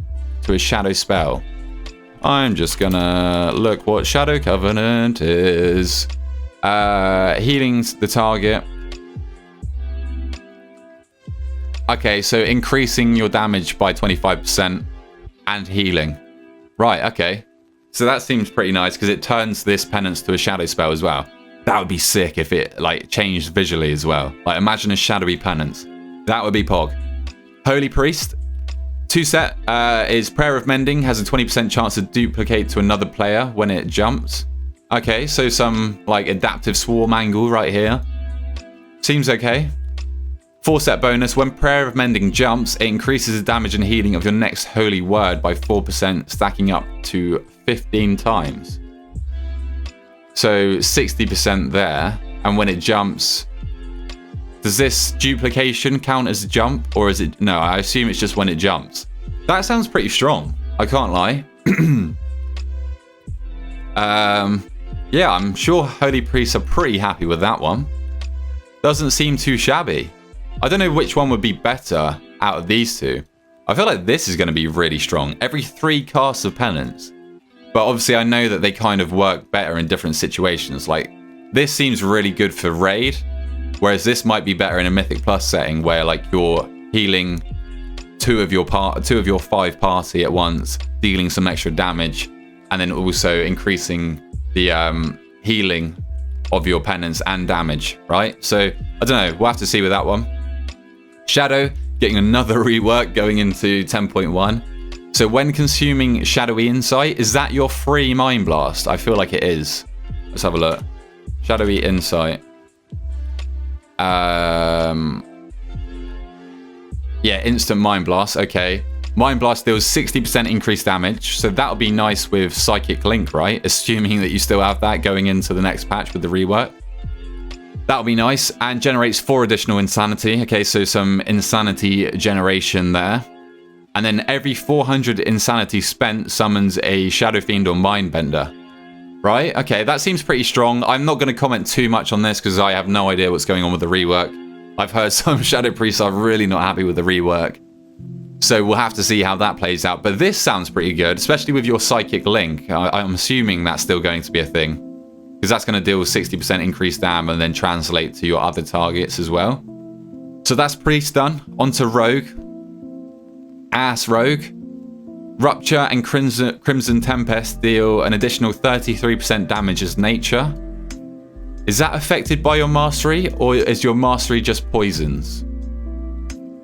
Speaker 1: to a shadow spell. I'm just gonna look what Shadow Covenant is. Healing the target. Okay, so increasing your damage by 25% and healing. Right, okay. So that seems pretty nice because it turns this penance to a shadow spell as well. That would be sick if it like changed visually as well. Like imagine a shadowy penance. That would be Pog. Holy Priest. 2-set is Prayer of Mending. Has a 20% chance to duplicate to another player when it jumps. Okay, so some like adaptive swarm angle right here. Seems okay. 4-set bonus. When Prayer of Mending jumps, it increases the damage and healing of your next holy word by 4%, stacking up to 15 times. So 60% there. And when it jumps, does this duplication count as a jump? Or is it... No, I assume it's just when it jumps. That sounds pretty strong. I can't lie. Yeah, I'm sure Holy Priests are pretty happy with that one. Doesn't seem too shabby. I don't know which one would be better out of these two. I feel like this is going to be really strong. Every 3 casts of penance. But obviously I know that they kind of work better in different situations. Like, this seems really good for raid. Whereas this might be better in a Mythic Plus setting where like you're healing 2 of your 5 party at once, dealing some extra damage, and then also increasing the healing of your penance and damage, right? So, I don't know. We'll have to see with that one. Shadow, getting another rework going into 10.1. So when consuming Shadowy Insight, is that your free Mind Blast? I feel like it is. Let's have a look. Shadowy Insight. Yeah, instant Mind Blast. Okay. Mind Blast deals 60% increased damage. So that'll be nice with Psychic Link, right? Assuming that you still have that going into the next patch with the rework. That'll be nice. And generates 4 additional Insanity. Okay, so some Insanity generation there. And then every 400 Insanity spent summons a Shadow Fiend or Mindbender. Right? Okay, that seems pretty strong. I'm not going to comment too much on this because I have no idea what's going on with the rework. I've heard some Shadow Priests are really not happy with the rework. So we'll have to see how that plays out. But this sounds pretty good, especially with your Psychic Link. I'm assuming that's still going to be a thing. Because that's going to deal with 60% increased dam and then translate to your other targets as well. So that's Priest done. On to Rogue. Ass Rogue. Rupture and Crimson Tempest deal an additional 33% damage as nature. Is that affected by your mastery, or is your mastery just poisons?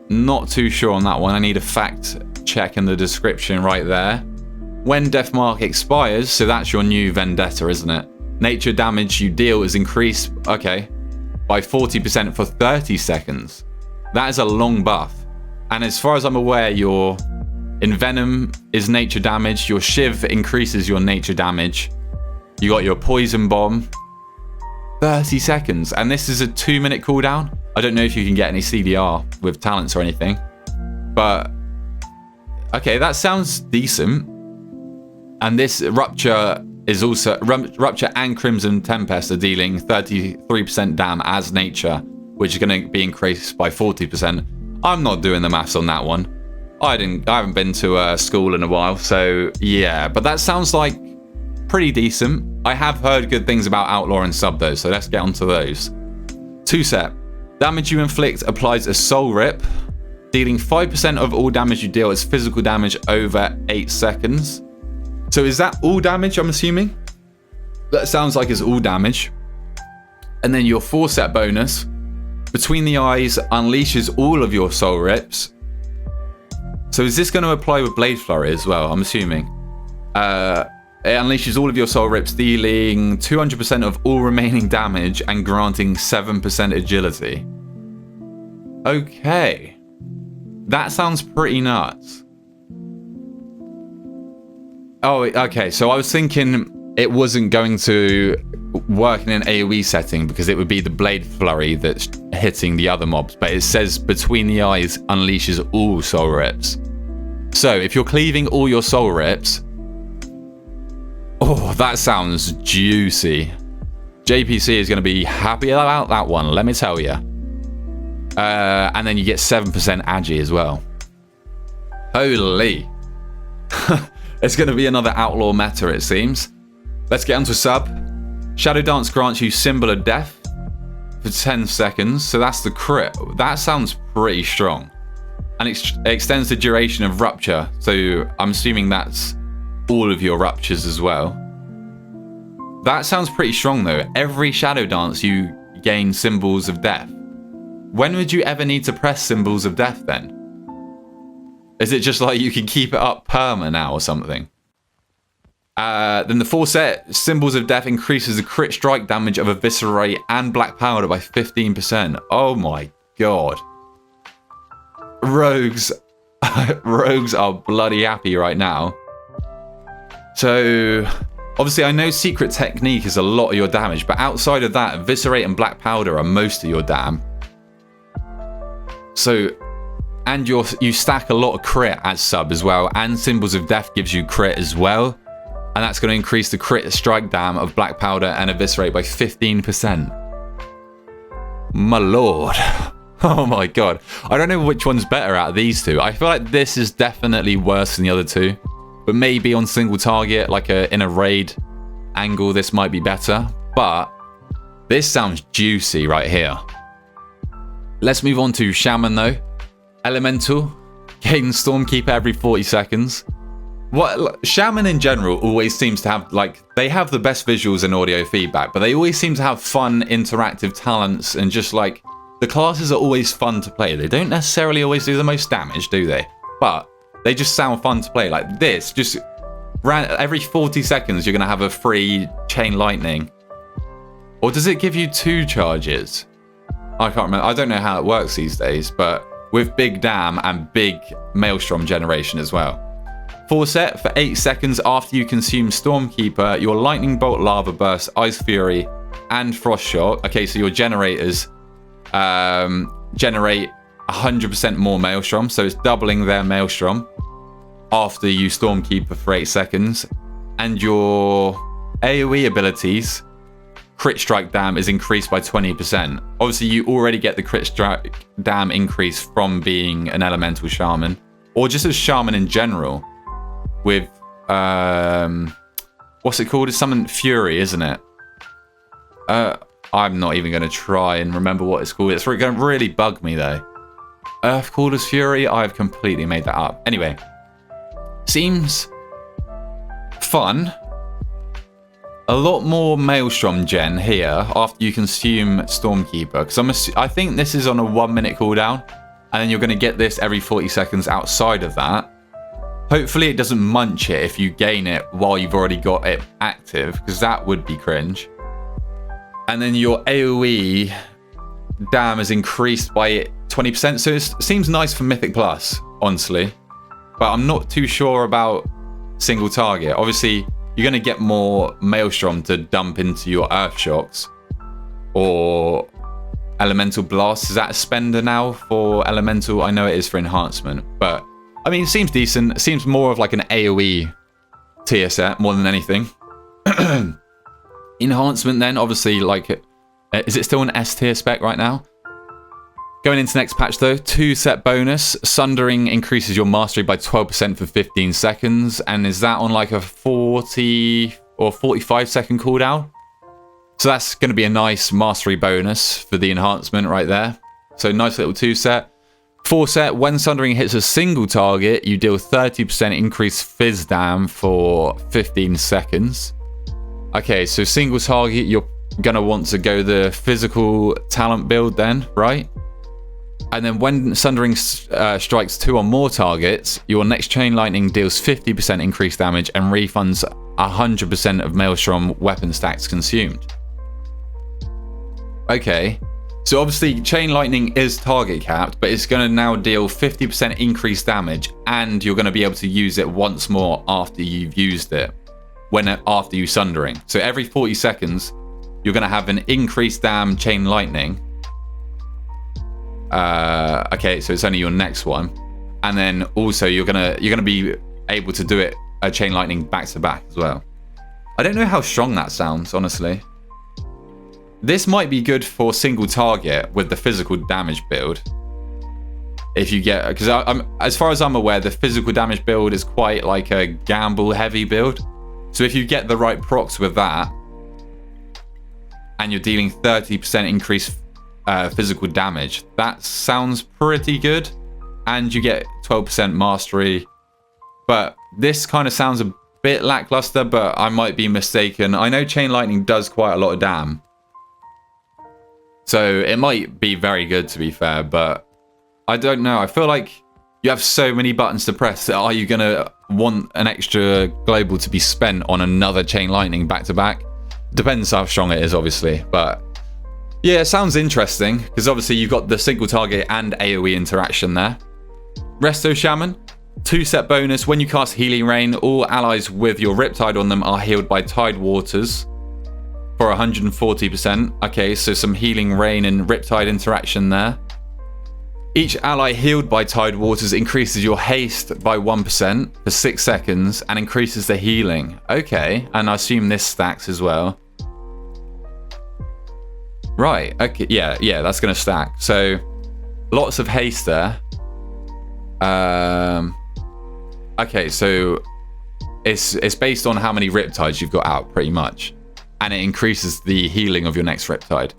Speaker 1: Not too sure on that one. I need a fact check in the description right there. When Deathmark expires, so that's your new Vendetta, isn't it? Nature damage you deal is increased, okay, by 40% for 30 seconds. That is a long buff. And as far as I'm aware, your Envenom is nature damage. Your Shiv increases your nature damage. You got your Poison Bomb. 30 seconds. And this is a 2-minute cooldown. I don't know if you can get any CDR with talents or anything. But, okay, that sounds decent. And this Rupture is also... Rupture and Crimson Tempest are dealing 33% dam as nature, which is going to be increased by 40%. I'm not doing the maths on that one. I haven't been to school in a while, so yeah. But that sounds like pretty decent. I have heard good things about Outlaw and Sub though, so let's get onto those. 2-set. Damage you inflict applies a Soul Rip, dealing 5% of all damage you deal as physical damage over 8 seconds. So is that all damage, I'm assuming? That sounds like it's all damage. And then your 4-set bonus, Between the Eyes unleashes all of your Soul Rips. So is this going to apply with Blade Flurry as well, I'm assuming? It unleashes all of your Soul Rips, dealing 200% of all remaining damage and granting 7% agility. Okay. That sounds pretty nuts. Oh, okay. So I was thinking it wasn't going to work in an AoE setting because it would be the Blade Flurry that's hitting the other mobs. But it says Between the Eyes unleashes all Soul Rips. So if you're cleaving all your Soul Rips, Oh, that sounds juicy. JPC is going to be happy about that one, let me tell you. And then you get 7% agi as well. Holy. It's going to be another outlaw meta, it seems. Let's get onto sub. Shadow Dance grants you Symbol of Death for 10 seconds. So that's the crit. That sounds pretty strong. And it extends the duration of Rupture. So I'm assuming that's all of your Ruptures as well. That sounds pretty strong though. Every Shadow Dance you gain Symbols of Death. When would you ever need to press Symbols of Death then? Is it just like you can keep it up perma now or something? Then the 4 set, Symbols of Death increases the crit strike damage of Eviscerate and Black Powder by 15%. Oh my god. Rogues. Rogues are bloody happy right now. So... obviously, I know Secret Technique is a lot of your damage, but outside of that, Eviscerate and Black Powder are most of your dam. So, and you stack a lot of crit as sub as well, and Symbols of Death gives you crit as well, and that's going to increase the crit strike dam of Black Powder and Eviscerate by 15%. My lord. Oh my god. I don't know which one's better out of these two. I feel like this is definitely worse than the other two. But maybe on single target, like in a raid angle, this might be better. But this sounds juicy right here. Let's move on to Shaman though. Elemental. Gain Stormkeeper every 40 seconds. Shaman in general always seems to have, like, they have the best visuals and audio feedback, but they always seem to have fun, interactive talents, and just like, the classes are always fun to play. They don't necessarily always do the most damage, do they? But they just sound fun to play. Like this, just every 40 seconds, you're going to have a free Chain Lightning. Or does it give you 2 charges? I can't remember. I don't know how it works these days, but with big dam and big Maelstrom generation as well. 4 set for 8 seconds after you consume Stormkeeper, your Lightning Bolt, Lava Burst, Ice Fury, and Frost Shot. Okay, so your generators generate 100% more Maelstrom, so it's doubling their Maelstrom after you Stormkeeper for 8 seconds. And your AoE abilities, crit strike dam, is increased by 20%. Obviously, you already get the crit strike dam increase from being an elemental shaman, or just as shaman in general, with what's it called? It's something Fury, isn't it? I'm not even going to try and remember what it's called. It's going to really bug me though. Earth called as Fury? I've completely made that up. Anyway, seems fun. A lot more Maelstrom gen here after you consume Stormkeeper, because I think this is on a 1-minute cooldown, and then you're going to get this every 40 seconds outside of that. Hopefully it doesn't munch it if you gain it while you've already got it active, because that would be cringe. And then your AoE dam is increased by 20%, so it seems nice for Mythic Plus, honestly. But I'm not too sure about single target. Obviously, you're going to get more Maelstrom to dump into your Earth Shocks. Or Elemental Blast. Is that a spender now for Elemental? I know it is for enhancement. But, I mean, it seems decent. It seems more of like an AoE tier set more than anything. Enhancement then, obviously, like, is it still an S tier spec right now? Going into next patch though, 2 set bonus. Sundering increases your mastery by 12% for 15 seconds. And is that on like a 40 or 45 second cooldown? So that's going to be a nice mastery bonus for the enhancement right there. So nice little 2 set. 4 set, when Sundering hits a single target, you deal 30% increased Fizz dam for 15 seconds. Okay, so single target, you're going to want to go the physical talent build then, right? And then when Sundering strikes 2 or more targets, your next Chain Lightning deals 50% increased damage and refunds 100% of Maelstrom weapon stacks consumed. Okay, so obviously Chain Lightning is target capped, but it's going to now deal 50% increased damage, and you're going to be able to use it once more after you've used it, after you Sundering. So every 40 seconds, you're going to have an increased dam Chain Lightning. Okay, so it's only your next one, and then also you're gonna be able to do it a Chain Lightning back to back as well. I don't know how strong that sounds, honestly. This might be good for single target with the physical damage build. If you get, because as far as I'm aware, the physical damage build is quite like a gamble heavy build. So if you get the right procs with that, and you're dealing 30% increased physical damage, that sounds pretty good. And you get 12% mastery. But this kind of sounds a bit lackluster, but I might be mistaken. I know Chain Lightning does quite a lot of damn. So it might be very good, to be fair, but I don't know. I feel like you have so many buttons to press. Are you going to want an extra global to be spent on another Chain Lightning back to back? Depends how strong it is, obviously. But yeah, it sounds interesting because obviously you've got the single target and AoE interaction there. Resto Shaman, 2-set bonus. When you cast Healing Rain, all allies with your Riptide on them are healed by Tide Waters for 140%. Okay, so some Healing Rain and Riptide interaction there. Each ally healed by Tide Waters increases your haste by 1% for 6 seconds and increases the healing. Okay, and I assume this stacks as well. Right, okay, yeah, that's going to stack. So, lots of haste there. Okay, so it's based on how many Riptides you've got out, pretty much. And it increases the healing of your next Riptide.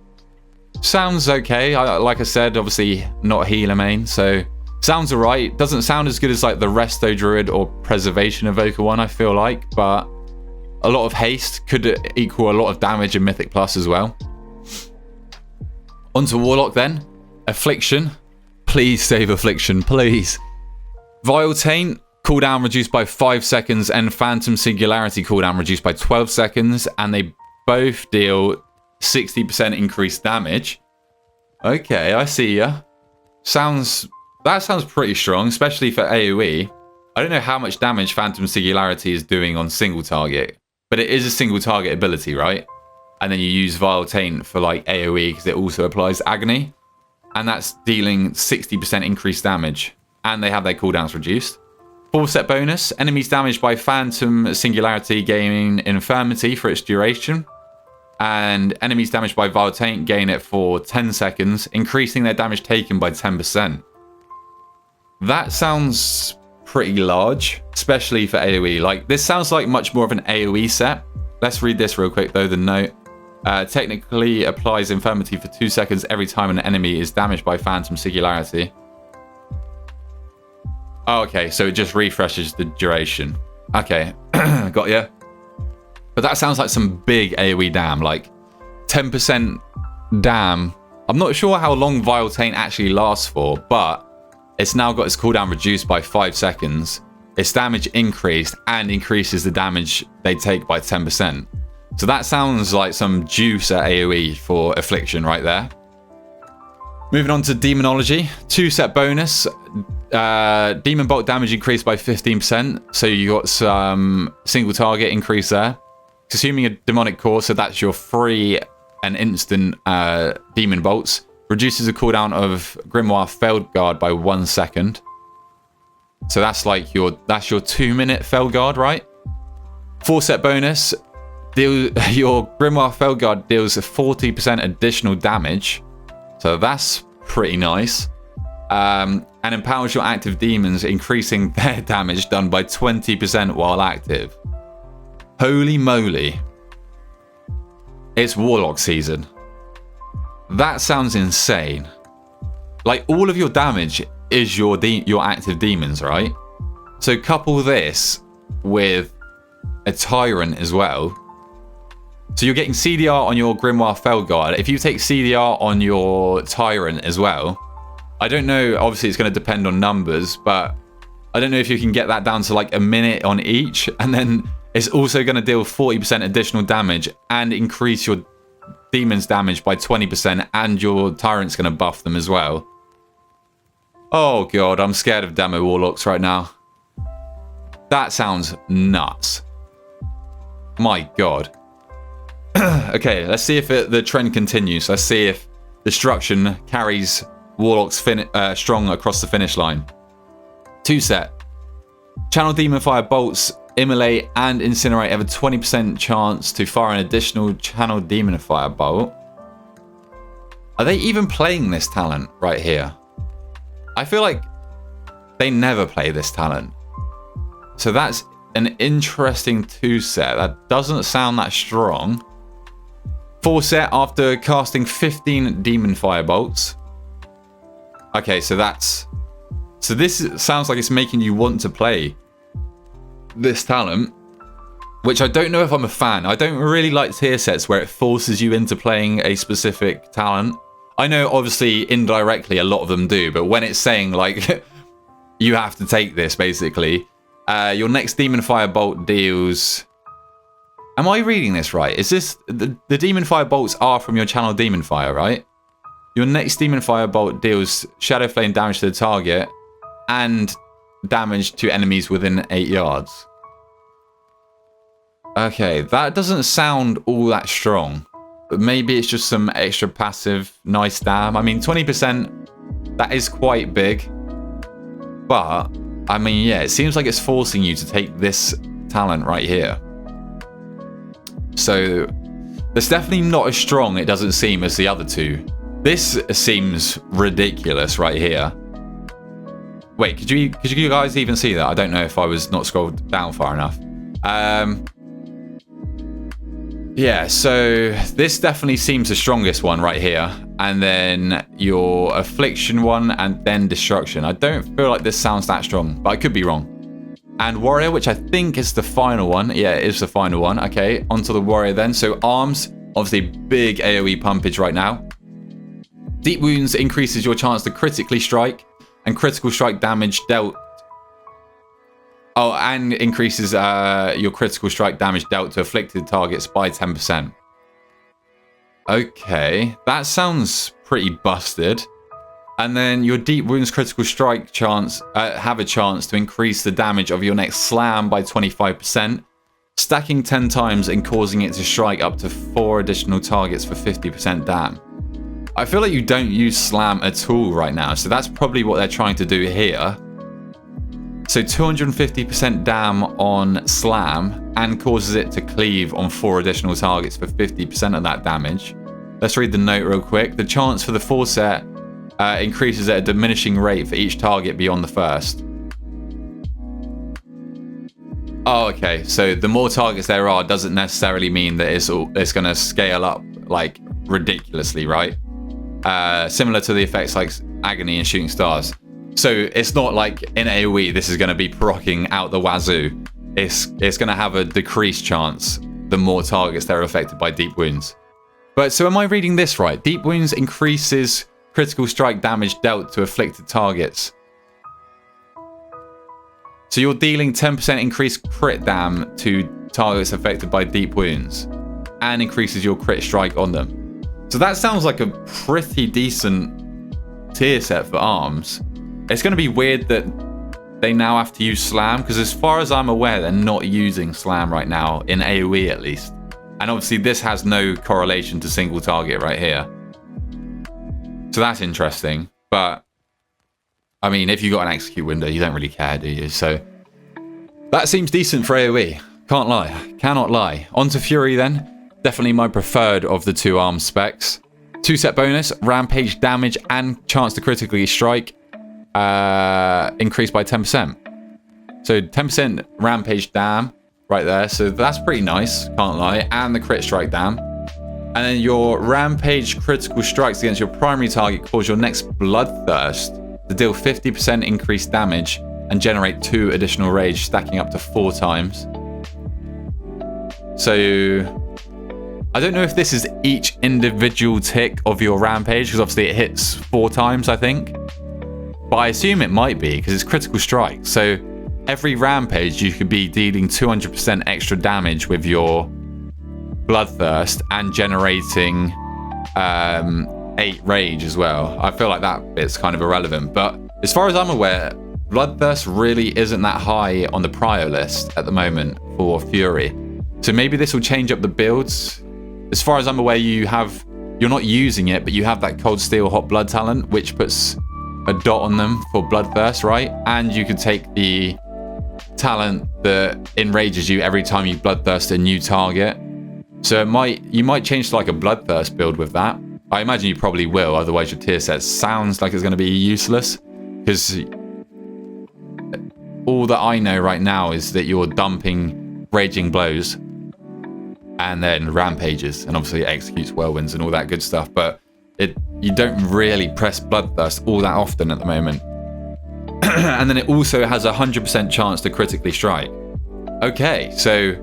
Speaker 1: Sounds okay. Like I said, obviously not a healer main, so sounds alright. Doesn't sound as good as like the Resto Druid or Preservation Evoker one, I feel like, but a lot of haste could equal a lot of damage in Mythic Plus as well. Onto Warlock then. Affliction. Please save Affliction, please. Vile Taint, cooldown reduced by 5 seconds, and Phantom Singularity cooldown reduced by 12 seconds, and they both deal 60% increased damage. Okay, I see ya. That sounds pretty strong, especially for AoE. I don't know how much damage Phantom Singularity is doing on single target, but it is a single target ability, right? And then you use Vile Taint for like AoE because it also applies Agony, and that's dealing 60% increased damage, and they have their cooldowns reduced. 4-set bonus, enemies damaged by Phantom Singularity gain Infirmity for its duration. And enemies damaged by Vile Taint gain it for 10 seconds, increasing their damage taken by 10%. That sounds pretty large, especially for AoE. Like, this sounds like much more of an AoE set. Let's read this real quick, though, the note. Technically applies Infirmity for 2 seconds every time an enemy is damaged by Phantom Singularity. Oh, okay, so it just refreshes the duration. Okay, got ya. But that sounds like some big AoE dam, like 10% dam. I'm not sure how long Vile Taint actually lasts for, but it's now got its cooldown reduced by 5 seconds. Its damage increased and increases the damage they take by 10%. So that sounds like some juice at AoE for Affliction right there. Moving on to Demonology, 2-set bonus. Demon Bolt damage increased by 15%, so you got some single target increase there. Assuming a demonic core, so that's your free and instant demon bolts. Reduces the cooldown of Grimoire Feldguard by 1 second. So that's like your 2-minute Feldguard, right? 4-set bonus. Your Grimoire Feldguard deals 40% additional damage. So that's pretty nice. And empowers your active demons, increasing their damage done by 20% while active. Holy moly. It's Warlock season. That sounds insane. Like, all of your damage is your active demons, right? So couple this with a Tyrant as well. So you're getting CDR on your Grimoire Feldguard. If you take CDR on your Tyrant as well, I don't know, obviously it's going to depend on numbers, but I don't know if you can get that down to like a minute on each, and then it's also going to deal 40% additional damage and increase your demons damage by 20%, and your Tyrant's going to buff them as well. Oh god, I'm scared of demo Warlocks right now. That sounds nuts. My god. Okay, let's see if the trend continues. Let's see if Destruction carries Warlocks strong across the finish line. 2-set. Channel Demon Fire bolts Immolate, and Incinerate have a 20% chance to fire an additional Channel Demon Firebolt. Are they even playing this talent right here? I feel like they never play this talent. So that's an interesting 2-set. That doesn't sound that strong. 4-set after casting 15 Demon Firebolts. Okay, so this sounds like it's making you want to play this talent, which I don't know if I'm a fan. I don't really like tier sets where it forces you into playing a specific talent. I know obviously indirectly a lot of them do, but when it's saying like you have to take this basically, your next Demon Firebolt deals... Am I reading this right? Is this... The Demon Firebolts are from your Channel Demon Fire, right? Your next Demon Firebolt deals Shadow Flame damage to the target and damage to enemies within 8 yards. Okay, that doesn't sound all that strong. But maybe it's just some extra passive nice damn. I mean, 20%, that is quite big. But, I mean, yeah, it seems like it's forcing you to take this talent right here. So, it's definitely not as strong, it doesn't seem, as the other two. This seems ridiculous right here. Wait, could you guys even see that? I don't know if I was not scrolled down far enough. Yeah, so this definitely seems the strongest one right here. And then your Affliction one and then Destruction. I don't feel like this sounds that strong, but I could be wrong. And Warrior, which I think is the final one. Yeah, it is the final one. Okay, onto the Warrior then. So Arms, obviously big AoE pumpage right now. Deep Wounds increases your chance to critically strike and critical strike damage dealt. Oh, and increases your critical strike damage dealt to afflicted targets by 10%. Okay, that sounds pretty busted. And then your Deep Wounds critical strike chance have a chance to increase the damage of your next slam by 25%, stacking 10 times and causing it to strike up to 4 additional targets for 50% dam. I feel like you don't use slam at all right now, so that's probably what they're trying to do here. So 250% dam on slam and causes it to cleave on 4 additional targets for 50% of that damage. Let's read the note real quick. The chance for the 4-set increases at a diminishing rate for each target beyond the first. Oh, okay. So the more targets there are doesn't necessarily mean that it's going to scale up like ridiculously, right? Similar to the effects like Agony and Shooting Stars. So it's not like in AoE this is going to be proccing out the wazoo. It's going to have a decreased chance the more targets that are affected by Deep Wounds. But so am I reading this right? Deep Wounds increases critical strike damage dealt to afflicted targets. So you're dealing 10% increased crit dam to targets affected by Deep Wounds and increases your crit strike on them. So that sounds like a pretty decent tier set for Arms. It's going to be weird that they now have to use Slam, because as far as I'm aware, they're not using Slam right now, in AoE at least. And obviously this has no correlation to single target right here. So that's interesting. But, I mean, if you got an execute window, you don't really care, do you? So that seems decent for AoE. Can't lie. Cannot lie. On to Fury then. Definitely my preferred of the 2 Arms specs. 2-set bonus, rampage damage and chance to critically strike. Increased by 10%. So 10% rampage dam right there. So that's pretty nice, can't lie. And the crit strike dam. And then your rampage critical strikes against your primary target cause your next Bloodthirst to deal 50% increased damage and generate 2 additional rage, stacking up to 4 times. So I don't know if this is each individual tick of your rampage, because obviously it hits 4 times, I think. But I assume it might be, because it's critical strike. So every rampage, you could be dealing 200% extra damage with your Bloodthirst and generating 8 rage as well. I feel like that bit's kind of irrelevant. But as far as I'm aware, Bloodthirst really isn't that high on the prio list at the moment for Fury. So maybe this will change up the builds. As far as I'm aware, you're not using it, but you have that Cold Steel Hot Blood talent, which puts a dot on them for Bloodthirst, right? And you could take the talent that enrages you every time you bloodthirst a new target. So you might change to like a bloodthirst build with that. I imagine you probably will, otherwise your tier set sounds like it's going to be useless. Because all that I know right now is that you're dumping Raging Blows and then Rampages, and obviously it executes Whirlwinds and all that good stuff, but you don't really press Bloodthirst all that often at the moment. And then it also has a 100% chance to critically strike. Okay, so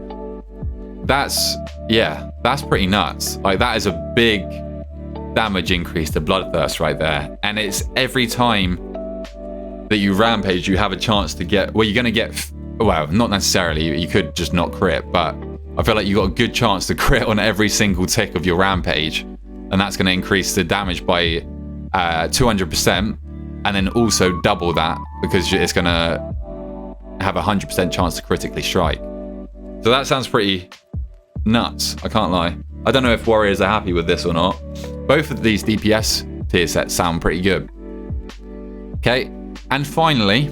Speaker 1: that's pretty nuts. Like, that is a big damage increase to Bloodthirst right there. And it's every time that you Rampage, you have a chance to get, well, you're going to get, well, not necessarily, you could just not crit, but I feel like you got a good chance to crit on every single tick of your Rampage. And that's going to increase the damage by 200%. And then also double that, because it's going to have a 100% chance to critically strike. So that sounds pretty nuts, I can't lie. I don't know if Warriors are happy with this or not. Both of these DPS tier sets sound pretty good. Okay, and finally,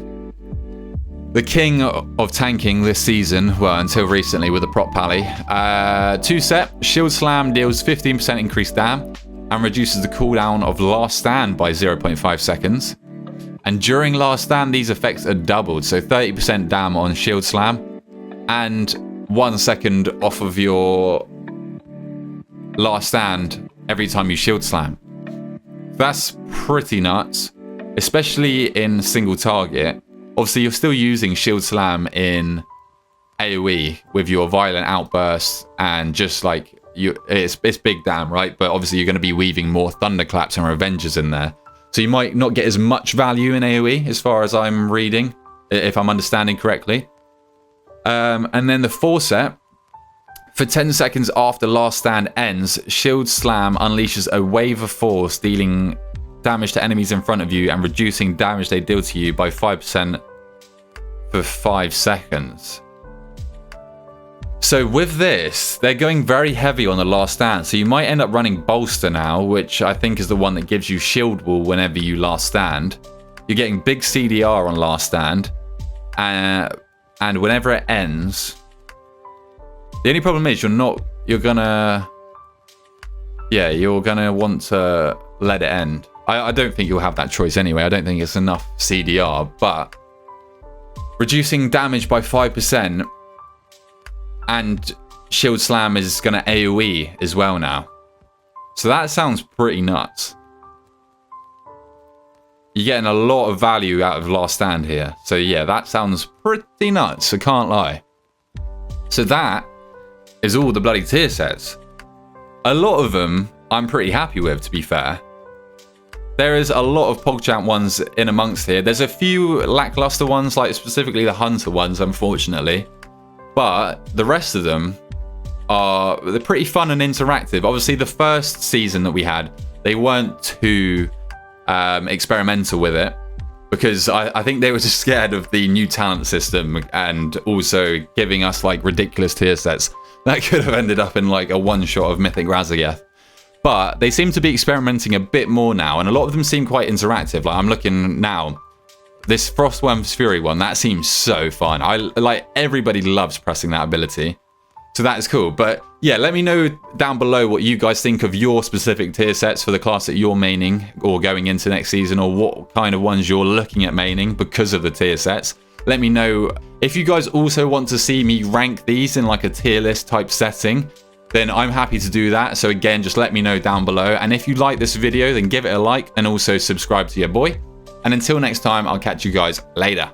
Speaker 1: the king of tanking this season, well, until recently with the prop pally. 2-set, Shield Slam deals 15% increased dam and reduces the cooldown of Last Stand by 0.5 seconds. And during Last Stand, these effects are doubled, so 30% dam on Shield Slam and 1 second off of your Last Stand every time you Shield Slam. That's pretty nuts, especially in single target. Obviously, you're still using Shield Slam in AoE with your Violent Outbursts and just like it's big damn, right? But obviously you're going to be weaving more Thunderclaps and Revengers in there. So you might not get as much value in AoE as far as I'm reading, if I'm understanding correctly. And then the 4-set, for 10 seconds after Last Stand ends, Shield Slam unleashes a wave of force, dealing damage to enemies in front of you and reducing damage they deal to you by 5% for 5 seconds. So with this, they're going very heavy on the Last Stand. So you might end up running Bolster now, which I think is the one that gives you Shield Wall whenever you Last Stand. You're getting big CDR on Last Stand. And whenever it ends, the only problem is you're gonna want to let it end. I don't think you'll have that choice anyway. I don't think it's enough CDR, but reducing damage by 5% and Shield Slam is going to AoE as well now. So that sounds pretty nuts. You're getting a lot of value out of Last Stand here. So yeah, that sounds pretty nuts, I can't lie. So that is all the bloody tier sets. A lot of them I'm pretty happy with, to be fair. There is a lot of PogChamp ones in amongst here. There's a few lackluster ones, like specifically the Hunter ones, unfortunately. But the rest of them they're pretty fun and interactive. Obviously, the first season that we had, they weren't too experimental with it, because I think they were just scared of the new talent system and also giving us like ridiculous tier sets that could have ended up in like a one-shot of Mythic Razageth. But they seem to be experimenting a bit more now, and a lot of them seem quite interactive. Like, I'm looking now, this Frostworm's Fury one, that seems so fun. Everybody loves pressing that ability. So that is cool. But yeah, let me know down below what you guys think of your specific tier sets for the class that you're maining or going into next season, or what kind of ones you're looking at maining because of the tier sets. Let me know. If you guys also want to see me rank these in like a tier list type setting, then I'm happy to do that. So again, just let me know down below. And if you like this video, then give it a like and also subscribe to your boy. And until next time, I'll catch you guys later.